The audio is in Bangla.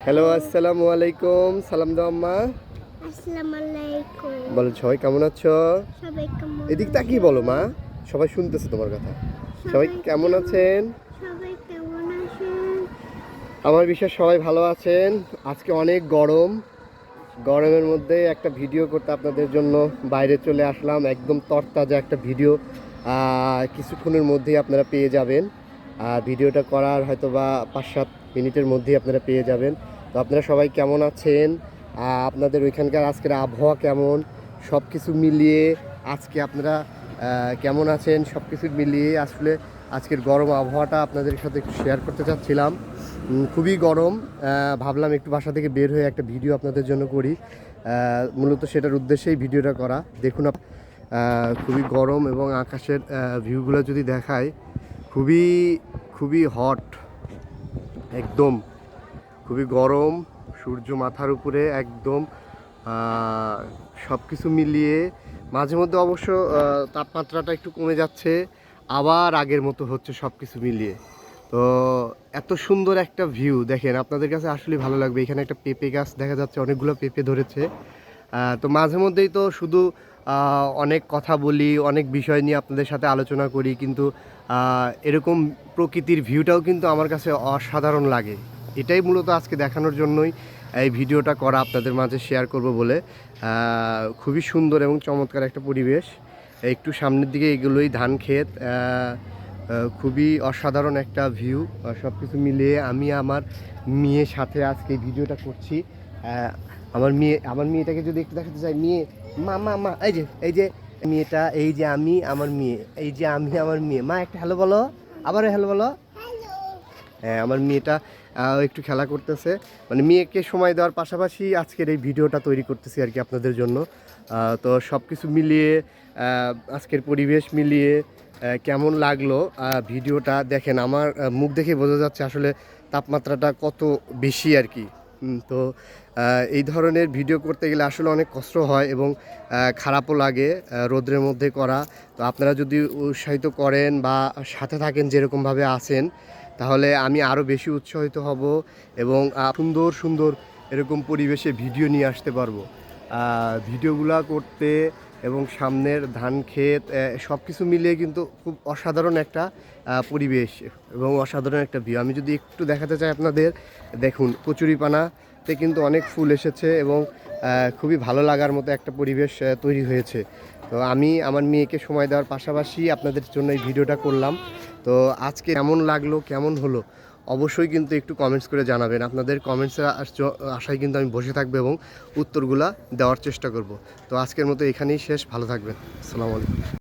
হ্যালো, আসসালামু আলাইকুম। সালাম দাও আম্মা। আসসালামু আলাইকুম। বলো সবাই কেমন আছো? সবাই কেমন এদিক তাকিয়ে আছেন? বলো মা। সবাই শুনতেছে তোমার কথা। সবাই সবাই কেমন কেমন আছেন? সবাই কেমন আছেন? আমার বিশ্বাস সবাই ভালো আছেন। আজকে অনেক গরম। গরমের মধ্যে একটা ভিডিও করতে আপনাদের জন্য বাইরে চলে আসলাম। একদম তরতাজা একটা ভিডিও কিছুক্ষণের মধ্যেই আপনারা পেয়ে যাবেন। ভিডিওটা করার হয়তো বা 5-7 মিনিটের মধ্যেই আপনারা পেয়ে যাবেন। তো আপনারা সবাই কেমন আছেন? আপনাদের ওইখানকার আজকের আবহাওয়া কেমন? সব কিছু মিলিয়ে আজকে আপনারা কেমন আছেন? সব কিছু মিলিয়ে আসলে আজকের গরম আবহাওয়াটা আপনাদের সাথে একটু শেয়ার করতে চাচ্ছিলাম। খুবই গরম। ভাবলাম একটু বাসা থেকে বের হয়ে একটা ভিডিও আপনাদের জন্য করি। মূলত সেটার উদ্দেশ্যেই ভিডিওটা করা। দেখুন খুবই গরম এবং আকাশের ভিউগুলো যদি দেখায় খুবই খুবই হট, একদম খুবই গরম। সূর্য মাথার উপরে একদম সব কিছু মিলিয়ে মাঝে মধ্যে অবশ্য তাপমাত্রাটা একটু কমে যাচ্ছে, আবার আগের মতো হচ্ছে সব কিছু মিলিয়ে। তো এত সুন্দর একটা ভিউ দেখেন, আপনাদের কাছে আসলে ভালো লাগবে। এখানে একটা পেঁপে গাছ দেখা যাচ্ছে, অনেকগুলো পেঁপে ধরেছে। তো মাঝে মধ্যেই তো শুধু অনেক কথা বলি, অনেক বিষয় নিয়ে আপনাদের সাথে আলোচনা করি, কিন্তু এরকম প্রকৃতির ভিউটাও কিন্তু আমার কাছে অসাধারণ লাগে। এটাই মূলত আজকে দেখানোর জন্যই এই ভিডিওটা করা, আপনাদের মাঝে শেয়ার করব বলে। খুবই সুন্দর এবং চমৎকার একটা পরিবেশ। একটু সামনের দিকে এগুলোই ধান ক্ষেত। খুবই অসাধারণ একটা ভিউ। সব কিছু মিলিয়ে আমি আমার মেয়ের সাথে আজকে এই ভিডিওটা করছি। আমার মেয়েটাকে যদি একটু দেখাতে চাই, মেয়ে মা মা মা, এই যে মেয়েটা, এই যে আমি আমার মেয়ে, এই যে আমি আমার মেয়ে। মা একটা হ্যালো বলো, আবারও হ্যালো বলো। হ্যাঁ, আমার মেয়েটা একটু খেলা করতেছে, মানে মেয়েকে সময় দেওয়ার পাশাপাশি আজকের এই ভিডিওটা তৈরি করতেছি আর কি আপনাদের জন্য। তো সব কিছু মিলিয়ে আজকের পরিবেশ মিলিয়ে কেমন লাগলো ভিডিওটা দেখেন। আমার মুখ দেখে বোঝা যাচ্ছে আসলে তাপমাত্রাটা কত বেশি আর কি। তো এই ধরনের ভিডিও করতে গেলে আসলে অনেক কষ্ট হয় এবং খারাপও লাগে রোদ্রের মধ্যে করা। তো আপনারা যদি উৎসাহিত করেন বা সাথে থাকেন যেরকমভাবে আছেন, তাহলে আমি আরও বেশি উৎসাহিত হব এবং সুন্দর সুন্দর এরকম পরিবেশে ভিডিও নিয়ে আসতে পারবো। ভিডিওগুলো করতে এবং সামনের ধান ক্ষেত সব কিছু মিলিয়ে কিন্তু খুব অসাধারণ একটা পরিবেশ এবং অসাধারণ একটা ভিউ। আমি যদি একটু দেখাতে চাই আপনাদের, দেখুন কচুরিপানাতে কিন্তু অনেক ফুল এসেছে এবং খুবই ভালো লাগার মতো একটা পরিবেশ তৈরি হয়েছে। তো আমি আমার মেয়েকে সময় দেওয়ার পাশাপাশি আপনাদের জন্য এই ভিডিওটা করলাম। তো আজকে কেমন লাগলো, কেমন হলো, অবশ্যই কিন্তু একটু কমেন্টস করে জানাবেন। আপনাদের কমেন্টসের আশায় কিন্তু আমি বসে থাকবো এবং উত্তরগুলা দেওয়ার চেষ্টা করব। তো আজকের মতো এখানেই শেষ। ভালো থাকবেন। আসসালামু আলাইকুম।